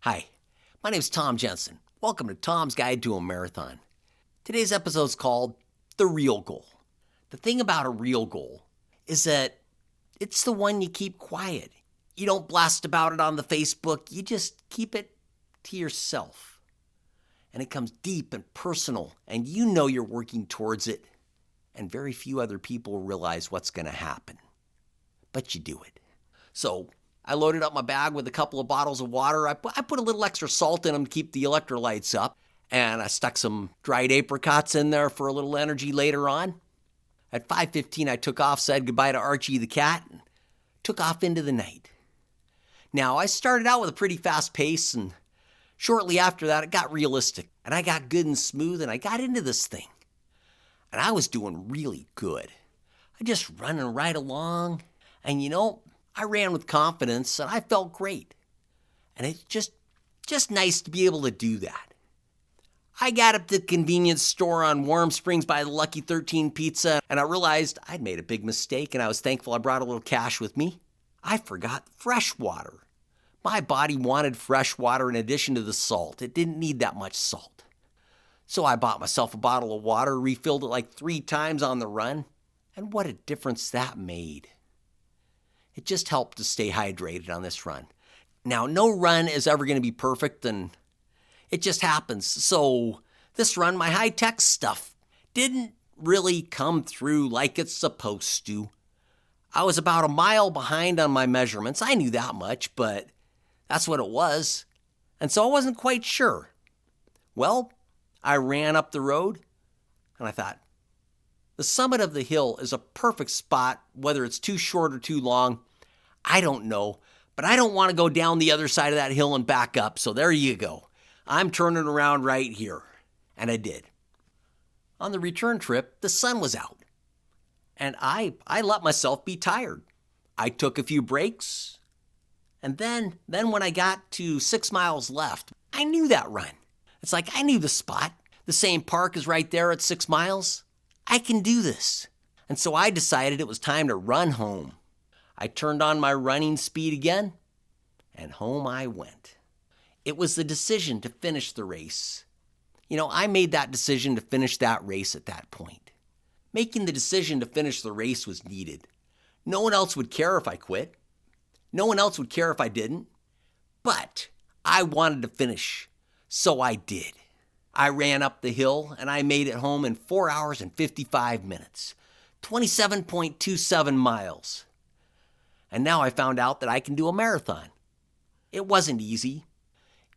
Hi, my name is Tom Jensen. Welcome to Tom's Guide to a Marathon. Today's episode is called The Real Goal. The thing about a real goal is that it's the one you keep quiet. You don't blast about it on the Facebook, you just keep it to yourself. And it comes deep and personal, and you know you're working towards it, and very few other people realize what's going to happen. But you do it. So, I loaded up my bag with a couple of bottles of water. I put a little extra salt in them to keep the electrolytes up. And I stuck some dried apricots in there for a little energy later on. At 5:15, I took off, said goodbye to Archie the cat, and took off into the night. Now, I started out with a pretty fast pace, and shortly after that, it got realistic. And I got good and smooth, and I got into this thing. And I was doing really good. I just running right along. And I ran with confidence and I felt great. And it's just nice to be able to do that. I got up to the convenience store on Warm Springs by the Lucky 13 Pizza and I realized I'd made a big mistake and I was thankful I brought a little cash with me. I forgot fresh water. My body wanted fresh water in addition to the salt. It didn't need that much salt. So I bought myself a bottle of water, refilled it like 3 times on the run, and what a difference that made. It just helped to stay hydrated on this run. Now, no run is ever going to be perfect, and it just happens. So this run, my high-tech stuff didn't really come through like it's supposed to. I was about a mile behind on my measurements. I knew that much, but that's what it was. And so I wasn't quite sure. Well, I ran up the road, and I thought, the summit of the hill is a perfect spot, whether it's too short or too long. I don't know, but I don't want to go down the other side of that hill and back up, so there you go. I'm turning around right here. And I did. On the return trip, the sun was out, and I let myself be tired. I took a few breaks, and then when I got to 6 miles left, I knew that run. It's like I knew the spot. The same park is right there at 6 miles. I can do this. And so I decided it was time to run home. I turned on my running speed again, and home I went. It was the decision to finish the race. I made that decision to finish that race at that point. Making the decision to finish the race was needed. No one else would care if I quit. No one else would care if I didn't. But I wanted to finish, so I did. I ran up the hill and I made it home in 4 hours and 55 minutes, 27.27 miles. And now I found out that I can do a marathon. It wasn't easy.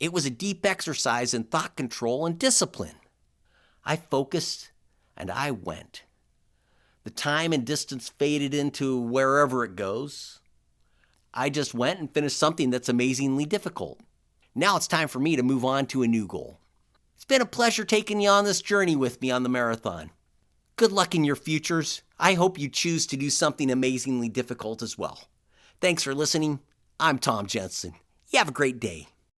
It was a deep exercise in thought control and discipline. I focused and I went. The time and distance faded into wherever it goes. I just went and finished something that's amazingly difficult. Now it's time for me to move on to a new goal. It's been a pleasure taking you on this journey with me on the marathon. Good luck in your futures. I hope you choose to do something amazingly difficult as well. Thanks for listening. I'm Tom Jensen. You have a great day.